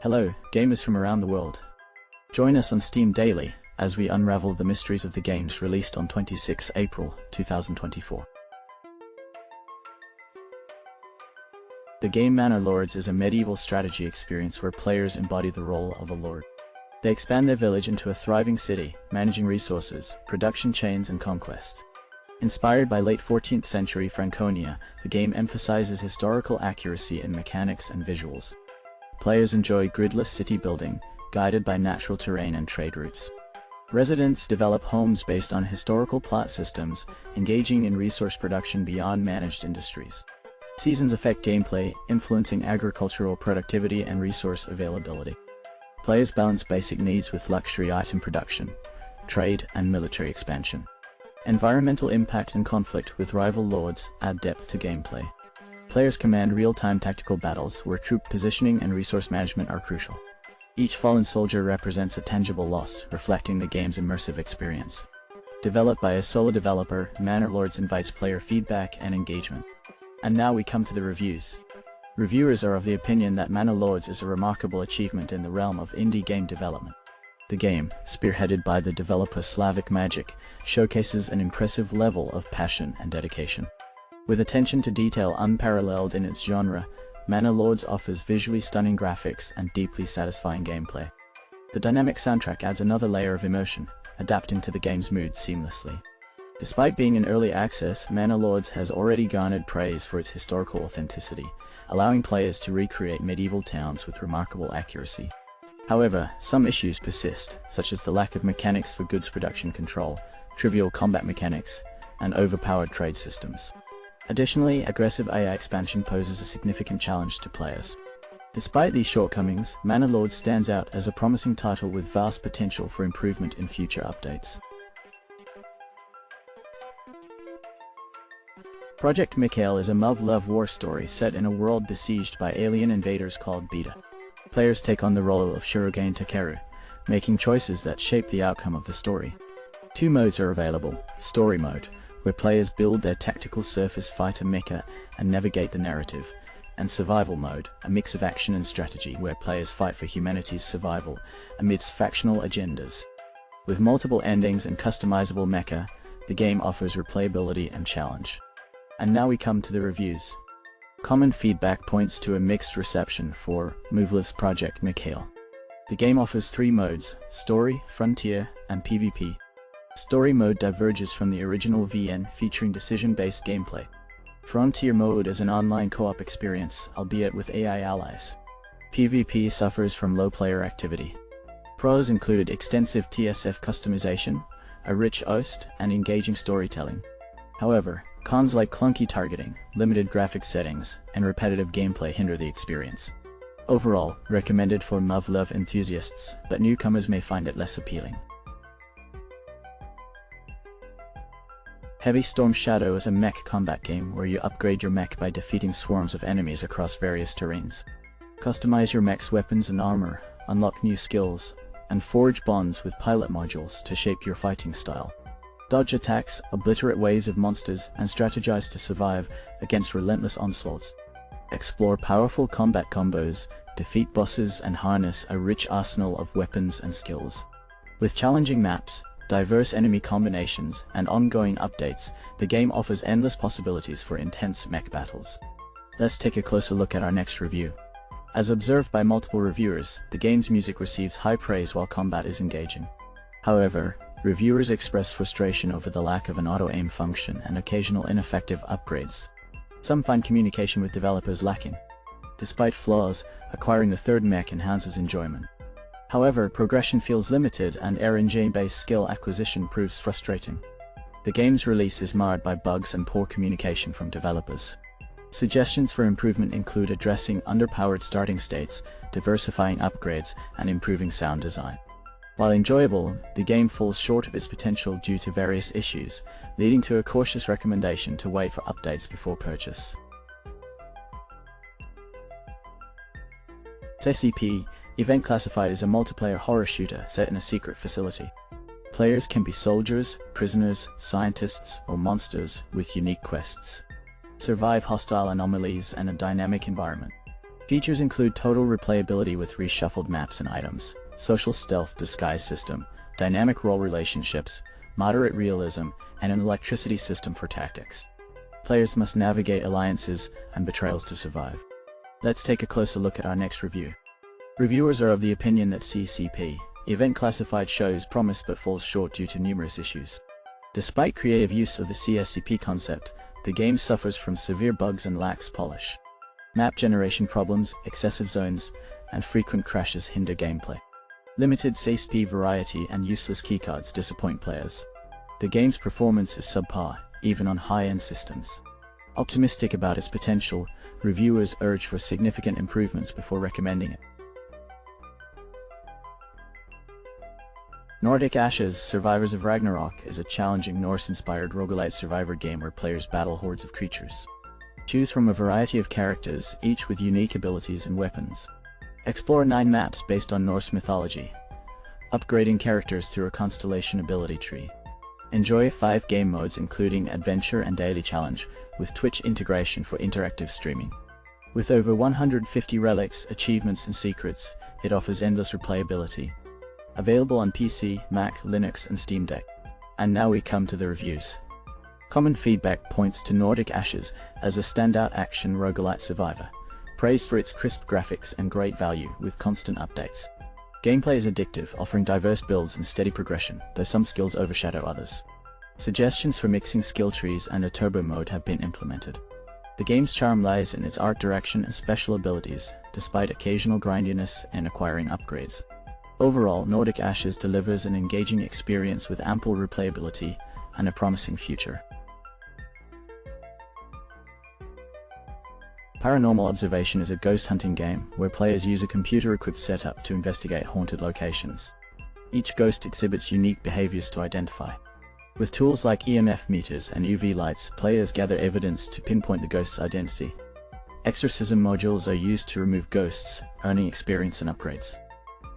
Hello, gamers from around the world. Join us on Steam daily as we unravel the mysteries of the games released on 26 April 2024. The game Manor Lords is a medieval strategy experience where players embody the role of a lord. They expand their village into a thriving city, managing resources, production chains, and conquest. Inspired by late 14th century Franconia, the game emphasizes historical accuracy in mechanics and visuals. Players enjoy gridless city building, guided by natural terrain and trade routes. Residents develop homes based on historical plot systems, engaging in resource production beyond managed industries. Seasons affect gameplay, influencing agricultural productivity and resource availability. Players balance basic needs with luxury item production, trade, and military expansion. Environmental impact and conflict with rival lords add depth to gameplay. Players command real-time tactical battles where troop positioning and resource management are crucial. Each fallen soldier represents a tangible loss, reflecting the game's immersive experience. Developed by a solo developer, Manor Lords invites player feedback and engagement. And now we come to the reviews. Reviewers are of the opinion that Manor Lords is a remarkable achievement in the realm of indie game development. The game, spearheaded by the developer Slavic Magic, showcases an impressive level of passion and dedication. With attention to detail unparalleled in its genre, Manor Lords offers visually stunning graphics and deeply satisfying gameplay. The dynamic soundtrack adds another layer of emotion, adapting to the game's mood seamlessly. Despite being in early access, Manor Lords has already garnered praise for its historical authenticity, allowing players to recreate medieval towns with remarkable accuracy. However, some issues persist, such as the lack of mechanics for goods production control, trivial combat mechanics, and overpowered trade systems. Additionally, aggressive AI expansion poses a significant challenge to players. Despite these shortcomings, Manor Lords stands out as a promising title with vast potential for improvement in future updates. Project MIKHAIL is a Muv-Luv war story set in a world besieged by alien invaders called Beta. Players take on the role of Shurigane Takeru, making choices that shape the outcome of the story. Two modes are available: Story Mode, where players build their tactical surface fighter mecha and navigate the narrative, and Survival Mode, a mix of action and strategy where players fight for humanity's survival amidst factional agendas. With multiple endings and customizable mecha, the game offers replayability and challenge. And now we come to the reviews. Common feedback points to a mixed reception for Muv-Luv's Project MIKHAIL. The game offers three modes: Story, Frontier, and PvP. Story Mode diverges from the original VN, featuring decision-based gameplay. Frontier Mode is an online co-op experience, albeit with AI allies. PvP suffers from low player activity. Pros included extensive TSF customization, a rich host, and engaging storytelling. However, cons like clunky targeting, limited graphic settings, and repetitive gameplay hinder the experience. Overall, recommended for Muv-Luv enthusiasts, but newcomers may find it less appealing. Heavy Storm Shadow is a mech combat game where you upgrade your mech by defeating swarms of enemies across various terrains. Customize your mech's weapons and armor, unlock new skills, and forge bonds with pilot modules to shape your fighting style. Dodge attacks, obliterate waves of monsters, and strategize to survive against relentless onslaughts. Explore powerful combat combos, defeat bosses, and harness a rich arsenal of weapons and skills. With challenging maps, diverse enemy combinations, and ongoing updates, the game offers endless possibilities for intense mech battles. Let's take a closer look at our next review. As observed by multiple reviewers, the game's music receives high praise while combat is engaging. However, reviewers express frustration over the lack of an auto-aim function and occasional ineffective upgrades. Some find communication with developers lacking. Despite flaws, acquiring the third mech enhances enjoyment. However, progression feels limited and RNG-based skill acquisition proves frustrating. The game's release is marred by bugs and poor communication from developers. Suggestions for improvement include addressing underpowered starting states, diversifying upgrades, and improving sound design. While enjoyable, the game falls short of its potential due to various issues, leading to a cautious recommendation to wait for updates before purchase. SCP Event Classified is a multiplayer horror shooter set in a secret facility. Players can be soldiers, prisoners, scientists, or monsters with unique quests. Survive hostile anomalies and a dynamic environment. Features include total replayability with reshuffled maps and items, social stealth disguise system, dynamic role relationships, moderate realism, and an electricity system for tactics. Players must navigate alliances and betrayals to survive. Let's take a closer look at our next review. Reviewers are of the opinion that CCP, event classified shows promise but falls short due to numerous issues. Despite creative use of the CSCP concept, the game suffers from severe bugs and lacks polish. Map generation problems, excessive zones, and frequent crashes hinder gameplay. Limited CSP variety and useless keycards disappoint players. The game's performance is subpar, even on high-end systems. Optimistic about its potential, reviewers urge for significant improvements before recommending it. Nordic Ashes: Survivors of Ragnarok is a challenging Norse-inspired roguelite survivor game where players battle hordes of creatures. Choose from a variety of characters, each with unique abilities and weapons. Explore 9 maps based on Norse mythology, upgrading characters through a constellation ability tree. Enjoy 5 game modes including Adventure and Daily Challenge, with Twitch integration for interactive streaming. With over 150 relics, achievements and secrets, it offers endless replayability. Available on PC, Mac, Linux and Steam Deck. And now we come to the reviews. Common feedback points to Nordic Ashes as a standout action roguelite survivor, praised for its crisp graphics and great value with constant updates. Gameplay is addictive, offering diverse builds and steady progression, though some skills overshadow others. Suggestions for mixing skill trees and a turbo mode have been implemented. The game's charm lies in its art direction and special abilities, despite occasional grindiness in acquiring upgrades. Overall, Nordic Ashes delivers an engaging experience with ample replayability and a promising future. Paranormal Observation is a ghost hunting game where players use a computer-equipped setup to investigate haunted locations. Each ghost exhibits unique behaviors to identify. With tools like EMF meters and UV lights, players gather evidence to pinpoint the ghost's identity. Exorcism modules are used to remove ghosts, earning experience and upgrades.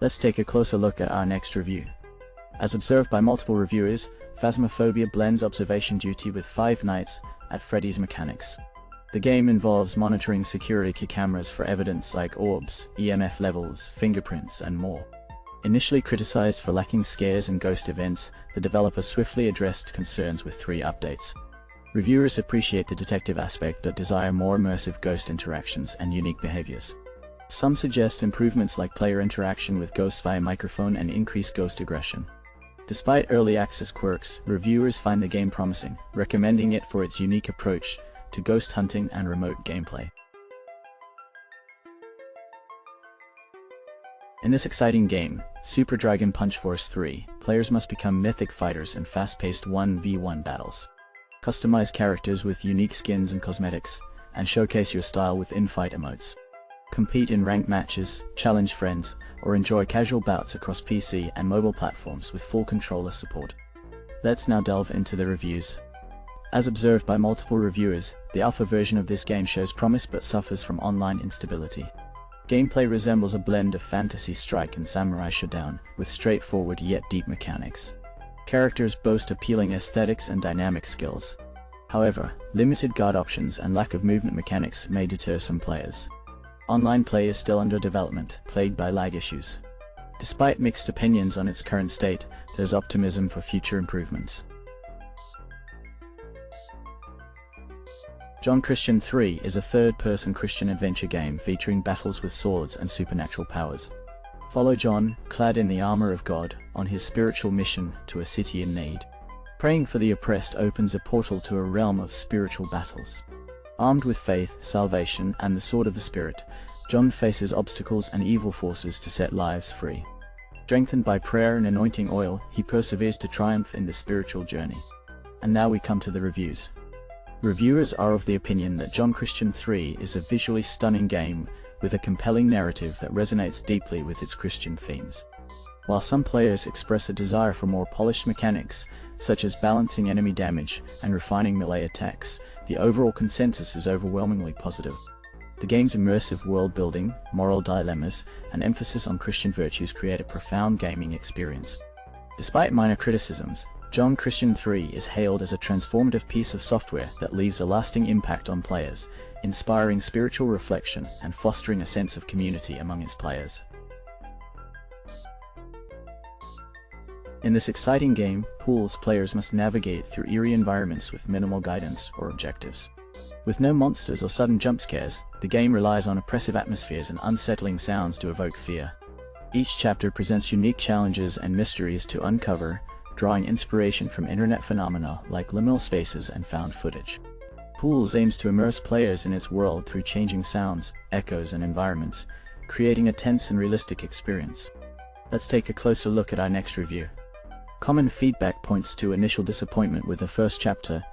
Let's take a closer look at our next review. As observed by multiple reviewers, Phasmophobia blends observation duty with Five Nights at Freddy's mechanics. The game involves monitoring security cameras for evidence like orbs, EMF levels, fingerprints, and more. Initially criticized for lacking scares and ghost events, the developer swiftly addressed concerns with 3 updates. Reviewers appreciate the detective aspect but desire more immersive ghost interactions and unique behaviors. Some suggest improvements like player interaction with ghosts via microphone and increased ghost aggression. Despite early access quirks, reviewers find the game promising, recommending it for its unique approach to ghost hunting and remote gameplay. In this exciting game, Super Dragon Punch Force 3, players must become mythic fighters in fast-paced 1v1 battles. Customize characters with unique skins and cosmetics, and showcase your style with in-fight emotes. Compete in ranked matches, challenge friends, or enjoy casual bouts across PC and mobile platforms with full controller support. Let's now delve into the reviews. As observed by multiple reviewers, the alpha version of this game shows promise but suffers from online instability. Gameplay resembles a blend of Fantasy Strike and Samurai Shodown, with straightforward yet deep mechanics. Characters boast appealing aesthetics and dynamic skills. However, limited guard options and lack of movement mechanics may deter some players. Online play is still under development, plagued by lag issues. Despite mixed opinions on its current state, there's optimism for future improvements. John Christian 3 is a third-person Christian adventure game featuring battles with swords and supernatural powers. Follow John, clad in the armor of God, on his spiritual mission to a city in need. Praying for the oppressed opens a portal to a realm of spiritual battles. Armed with faith, salvation, and the sword of the Spirit, John faces obstacles and evil forces to set lives free. Strengthened by prayer and anointing oil, he perseveres to triumph in the spiritual journey. And now we come to the reviews. Reviewers are of the opinion that John Christian 3 is a visually stunning game with a compelling narrative that resonates deeply with its Christian themes. While some players express a desire for more polished mechanics, such as balancing enemy damage and refining melee attacks, the overall consensus is overwhelmingly positive. The game's immersive world building, moral dilemmas, and emphasis on Christian virtues create a profound gaming experience. Despite minor criticisms, John Christian 3 is hailed as a transformative piece of software that leaves a lasting impact on players, inspiring spiritual reflection and fostering a sense of community among its players. In this exciting game, players must navigate through eerie environments with minimal guidance or objectives. With no monsters or sudden jump scares, the game relies on oppressive atmospheres and unsettling sounds to evoke fear. Each chapter presents unique challenges and mysteries to uncover, drawing inspiration from internet phenomena like liminal spaces and found footage. Pools aims to immerse players in its world through changing sounds, echoes, and environments, creating a tense and realistic experience. Let's take a closer look at our next review. Common feedback points to initial disappointment with the first chapter,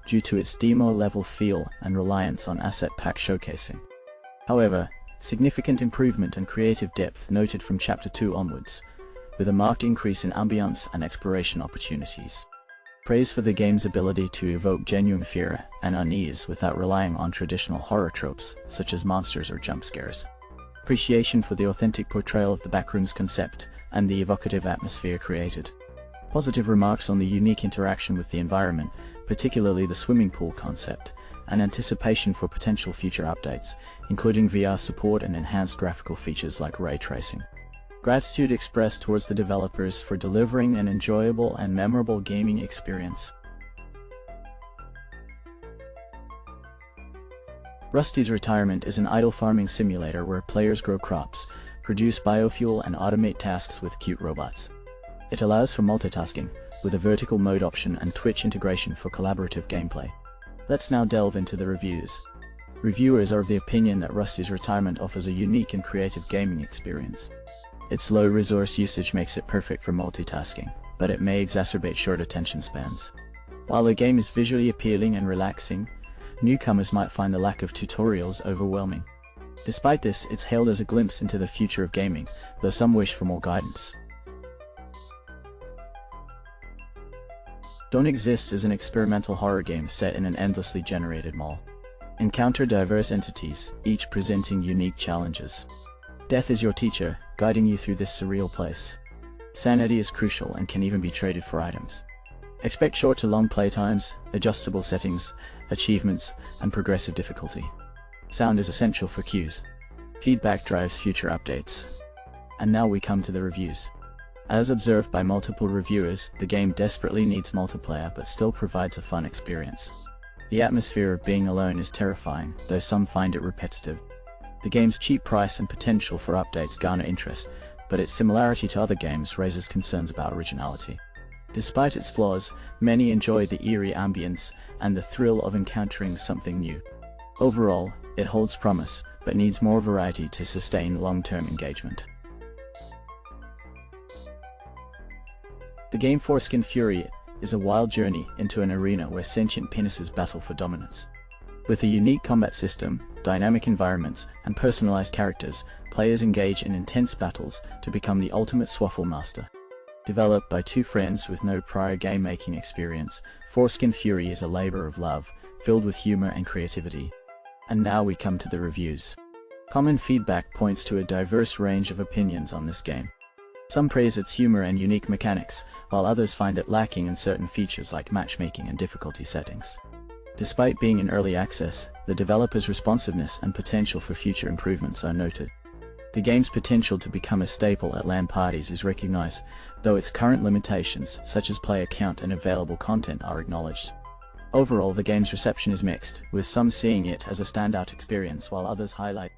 due to its demo-level feel and reliance on asset pack showcasing. However, significant improvement and creative depth noted from Chapter 2 onwards, with a marked increase in ambience and exploration opportunities. Praise for the game's ability to evoke genuine fear and unease without relying on traditional horror tropes, such as monsters or jump scares. Appreciation for the authentic portrayal of the backrooms concept and the evocative atmosphere created. Positive remarks on the unique interaction with the environment, particularly the swimming pool concept, and anticipation for potential future updates, including VR support and enhanced graphical features like ray tracing. Gratitude expressed towards the developers for delivering an enjoyable and memorable gaming experience. Rusty's Retirement is an idle farming simulator where players grow crops, produce biofuel, and automate tasks with cute robots. It allows for multitasking, with a vertical mode option and Twitch integration for collaborative gameplay. Let's now delve into the reviews. Reviewers are of the opinion that Rusty's Retirement offers a unique and creative gaming experience. Its low resource usage makes it perfect for multitasking, but it may exacerbate short attention spans. While the game is visually appealing and relaxing, newcomers might find the lack of tutorials overwhelming. Despite this, it's hailed as a glimpse into the future of gaming, though some wish for more guidance. Don't Exist is an experimental horror game set in an endlessly generated mall. Encounter diverse entities, each presenting unique challenges. Death is your teacher, guiding you through this surreal place. Sanity is crucial and can even be traded for items. Expect short to long playtimes, adjustable settings, achievements, and progressive difficulty. Sound is essential for queues. Feedback drives future updates. And now we come to the reviews. As observed by multiple reviewers, the game desperately needs multiplayer but still provides a fun experience. The atmosphere of being alone is terrifying, though some find it repetitive. The game's cheap price and potential for updates garner interest, but its similarity to other games raises concerns about originality. Despite its flaws, many enjoy the eerie ambience and the thrill of encountering something new. Overall, it holds promise, but needs more variety to sustain long-term engagement. The game Foreskin Fury is a wild journey into an arena where sentient penises battle for dominance. With a unique combat system, dynamic environments, and personalized characters, players engage in intense battles to become the ultimate swaffle master. Developed by two friends with no prior game-making experience, Foreskin Fury is a labor of love, filled with humor and creativity. And now we come to the reviews. Common feedback points to a diverse range of opinions on this game. Some praise its humor and unique mechanics, while others find it lacking in certain features like matchmaking and difficulty settings. Despite being in early access, the developer's responsiveness and potential for future improvements are noted. The game's potential to become a staple at LAN parties is recognized, though its current limitations, such as player count and available content, are acknowledged. Overall, the game's reception is mixed, with some seeing it as a standout experience while others highlight